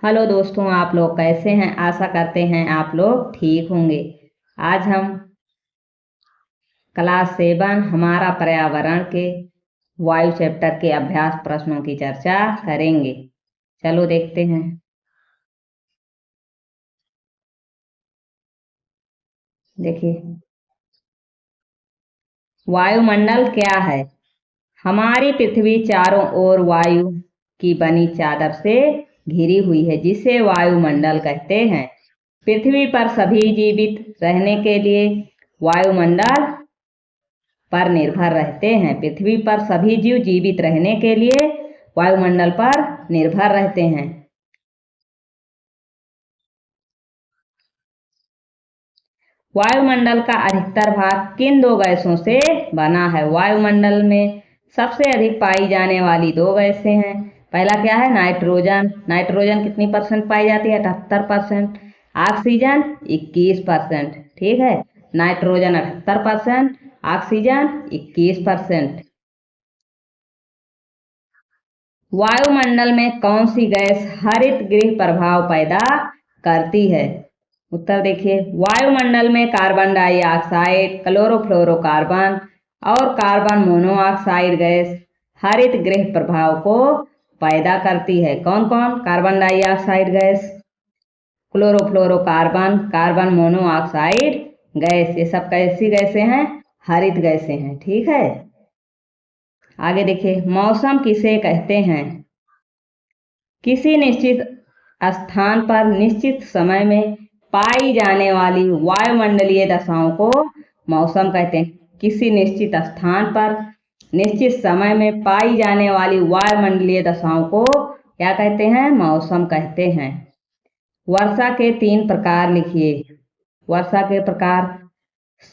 Hello दोस्तों, आप लोग कैसे हैं। आशा करते हैं आप लोग ठीक होंगे। आज हम क्लास 7 हमारा पर्यावरण के वायु चैप्टर के अभ्यास प्रश्नों की चर्चा करेंगे। चलो देखते हैं। देखिए, वायुमंडल क्या है। हमारी पृथ्वी चारों ओर वायु की बनी चादर से घिरी हुई है, जिसे वायुमंडल कहते हैं। पृथ्वी पर सभी जीवित रहने के लिए वायुमंडल पर निर्भर रहते हैं। पृथ्वी पर सभी जीव जीवित रहने के लिए वायुमंडल पर निर्भर रहते हैं। वायुमंडल का अधिकतर भाग किन दो गैसों से बना है। वायुमंडल में सबसे अधिक पाई जाने वाली दो गैसें हैं। पहला क्या है, नाइट्रोजन। नाइट्रोजन कितनी परसेंट पाई जाती है, 78%। ऑक्सीजन 21%। ठीक है, नाइट्रोजन 78%, ऑक्सीजन 21%। वायुमंडल में कौन सी गैस हरित गृह प्रभाव पैदा करती है। उत्तर देखिए, वायुमंडल में कार्बन डाइऑक्साइड, क्लोरोफ्लोरोकार्बन और कार्बन मोनोऑक्साइड गैस हरित गृह प्रभाव को पैदा करती है। कौन कौन, carbon dioxide gas, chlorofluorocarbon, carbon monoxide gas, ये सब कैसी गैसें हैं, हरित गैसें हैं। ठीक है, आगे देखिए, मौसम किसे कहते हैं। किसी निश्चित स्थान पर निश्चित समय में पाई जाने वाली वायुमंडलीय दशाओं को मौसम कहते हैं। किसी निश्चित स्थान पर निश्चित समय में पाई जाने वाली वायुमंडलीय दशाओं को क्या कहते हैं, मौसम कहते हैं। वर्षा के 3 प्रकार लिखिए। वर्षा के प्रकार,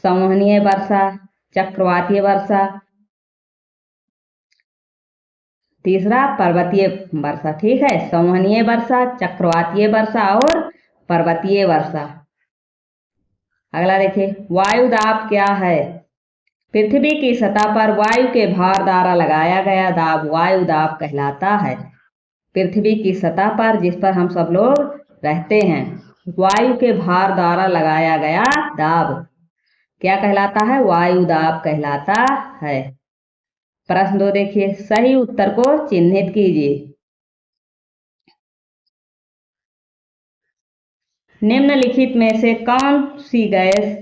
संवहनीय वर्षा, चक्रवातीय वर्षा, तीसरा पर्वतीय वर्षा। ठीक है, संवहनीय वर्षा, चक्रवातीय वर्षा और पर्वतीय वर्षा। अगला देखिए, वायु दाब क्या है। पृथ्वी की सतह पर वायु के भार द्वारा लगाया गया दाब वायु दाब कहलाता है। पृथ्वी की सतह पर, जिस पर हम सब लोग रहते हैं, वायु के भार द्वारा लगाया गया दाब क्या कहलाता है, वायु दाब कहलाता है। प्रश्न 2 देखिए, सही उत्तर को चिन्हित कीजिए। निम्नलिखित में से कौन सी गैस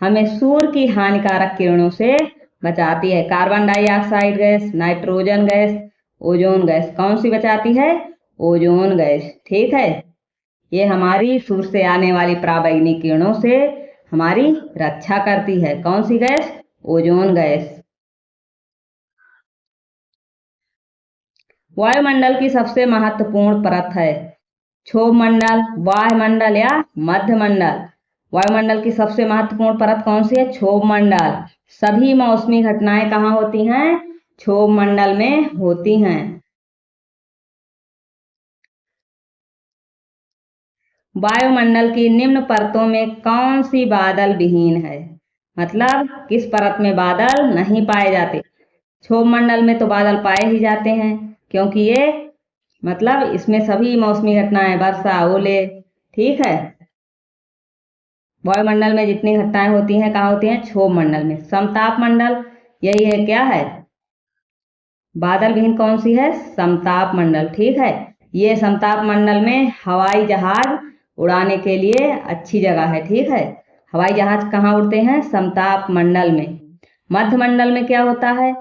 हमें सूर्य की हानिकारक किरणों से बचाती है। Carbon dioxide gas, nitrogen gas, ozone gas. कौन सी बचाती है, ओजोन गैस। ठीक है, ये हमारी सूर्य से आने वाली पराबैंगनी किरणों से हमारी रक्षा करती है। कौन सी गैस, ओजोन गैस। वायुमंडल की सबसे महत्वपूर्ण परत है, क्षोभ मंडल, वायुमंडल या मध्य मंडल। वायुमंडल की सबसे महत्वपूर्ण परत कौन सी है, क्षोभ मंडल। सभी मौसमी घटनाएं कहाँ होती हैं, क्षोभ मंडल में होती हैं। वायुमंडल की निम्न परतों में कौन सी बादल विहीन है, मतलब किस परत में बादल नहीं पाए जाते। क्षोभ मंडल में तो बादल पाए ही जाते हैं, क्योंकि ये मतलब इसमें सभी मौसमी घटनाएं, वर्षा, ओले, ठीक है, वायुमंडल में जितनी घटनाएं होती हैं कहाँ होती हैं, क्षोभ मंडल में। समताप मंडल यही है, क्या है, बादल विहीन कौन सी है, समताप मंडल। ठीक है, ये समताप मंडल में हवाई जहाज उड़ाने के लिए अच्छी जगह है। ठीक है, हवाई जहाज कहाँ उड़ते हैं, समताप मंडल में। मध्य मंडल में क्या होता है,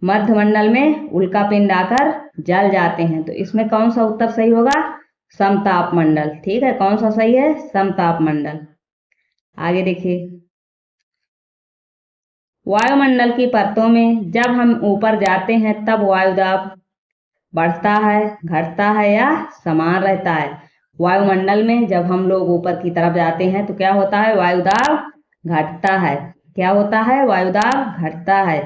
मध्य मंडल में उल्का पिंड आकर जल जाते हैं। तो इसमें कौन सा उत्तर सही होगा, समताप मंडल। ठीक है, कौन सा सही है, समताप मंडल। आगे देखिए, वायुमंडल की परतों में जब हम ऊपर जाते हैं तब वायुदाब बढ़ता है, घटता है या समान रहता है। वायुमंडल में जब हम लोग ऊपर की तरफ जाते हैं तो क्या होता है, वायुदाब घटता है। क्या होता है, वायुदाब घटता है।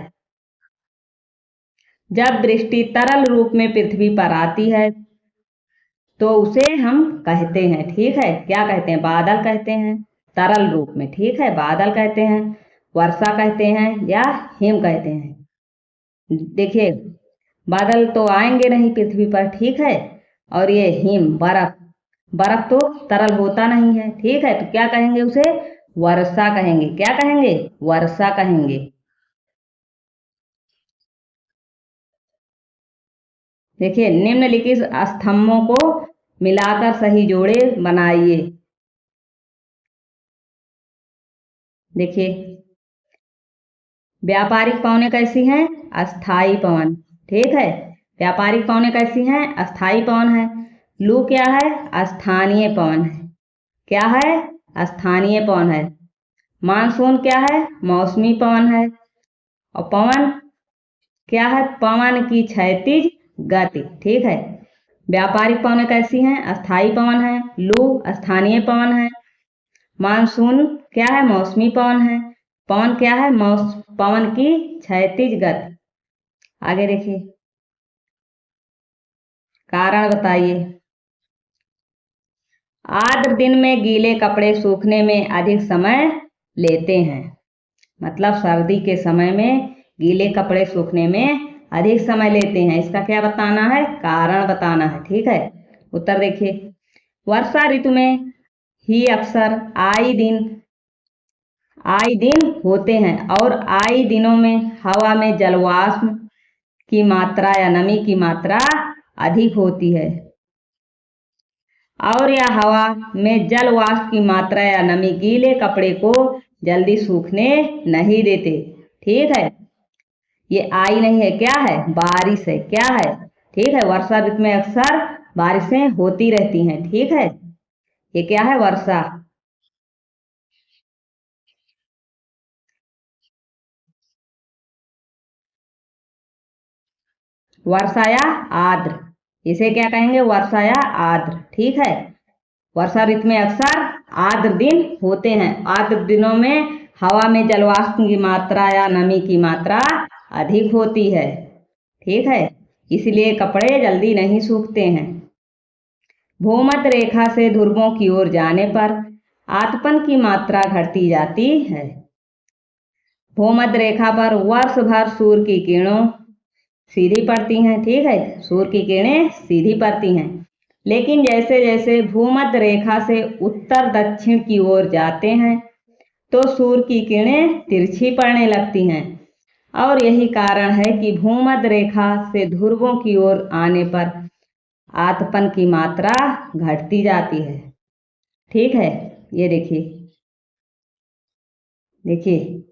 जब दृष्टि तरल रूप में पृथ्वी पर आती है तो उसे हम कहते हैं, ठीक है, क्या कहते हैं, बादल कहते हैं, तरल रूप में। ठीक है, बादल कहते हैं, वर्षा कहते हैं या हिम कहते हैं। देखिए, बादल तो आएंगे नहीं पृथ्वी पर, ठीक है, और ये हिम, बर्फ, बर्फ तो तरल होता नहीं है, ठीक है, तो क्या कहेंगे उसे? वर्षा कहेंगे। क्या कहेंगे? वर्षा कहेंगे। देखिए, निम्नलिखित स्तंभों को मिलाकर सही जोड़े बनाइए। देखिए, व्यापारिक पवनें कैसी हैं? अस्थाई पवन, ठीक है। व्यापारिक पवनें कैसी हैं? अस्थाई पवन है। लू क्या है? स्थानीय पवन है। क्या है? स्थानीय पवन है। मानसून क्या है? मौसमी पवन है। और पवन क्या है? पवन की क्षैतिज गति, ठीक है। व्यापारिक पवनें कैसी हैं? अस्थाई पवन है। लू स्थानीय पवन है। मानसून क्या है? मौसमी पवन है। पवन क्या है? पवन की क्षैतिज गति। आगे देखिए, कारण बताइए। आर्द्र दिन में गीले कपड़े सूखने में अधिक समय लेते हैं। मतलब सर्दी के समय में गीले कपड़े सूखने में अधिक समय लेते हैं। इसका क्या बताना है? कारण बताना है, ठीक है। उत्तर देखिए, वर्षा ऋतु में ही अक्सर आई दिन होते हैं और आई दिनों में हवा में जलवाष्प की मात्रा या नमी की मात्रा अधिक होती है और यह हवा में जल वाष्प की मात्रा या नमी गीले कपड़े को जल्दी सूखने नहीं देते, ठीक है। ये आई नहीं है, क्या है? बारिश है। क्या है? ठीक है, वर्षा ऋतु में अक्सर बारिशें होती रहती हैं, ठीक है। ये क्या है? वर्षा। वर्षा या आर्द्र, इसे क्या कहेंगे? वर्षा या आर्द्र, ठीक है। वर्षा ऋतु में अक्सर आर्द्र दिन होते हैं। आर्द्र दिनों में हवा में जलवाष्प की मात्रा या नमी की मात्रा अधिक होती है, ठीक है, इसलिए कपड़े जल्दी नहीं सूखते हैं। भूमध्य रेखा से ध्रुवों की ओर जाने पर आतपन की मात्रा घटती जाती है। भूमध्य रेखा पर वर्ष भर सूर्य की किरणों सीधी पड़ती हैं, ठीक है, सूर्य की किरणें सीधी पड़ती हैं। लेकिन जैसे जैसे भूमध्य रेखा से उत्तर दक्षिण की ओर जाते हैं तो सूर्य की किरणें तिरछी पड़ने लगती हैं और यही कारण है कि भूमध्य रेखा से ध्रुवों की ओर आने पर आतपन की मात्रा घटती जाती है, ठीक है। ये देखिए, देखिए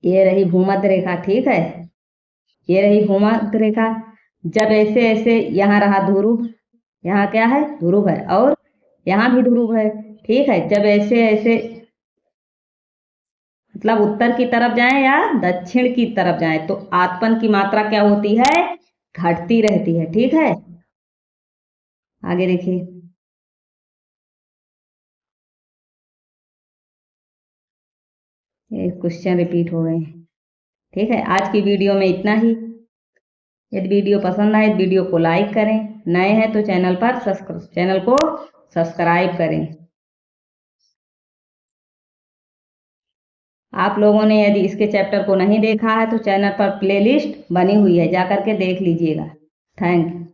ये रही भूमध्य रेखा, ठीक है, ये रही भूमध्य रेखा। जब ऐसे ऐसे यहाँ रहा ध्रुव, यहाँ क्या है? ध्रुव है, और यहाँ भी ध्रुव है, ठीक है। जब ऐसे ऐसे मतलब उत्तर की तरफ जाएं या दक्षिण की तरफ जाएं तो आतपन की मात्रा क्या होती है? घटती रहती है, ठीक है। आगे देखिए, ये क्वेश्चन रिपीट हो गए हैं, ठीक है। आज की वीडियो में इतना ही। यदि वीडियो पसंद आए तो वीडियो को लाइक करें, नए हैं तो चैनल को सब्सक्राइब करें। आप लोगों ने यदि इसके चैप्टर को नहीं देखा है तो चैनल पर प्लेलिस्ट बनी हुई है, जाकर के देख लीजिएगा। Thank you.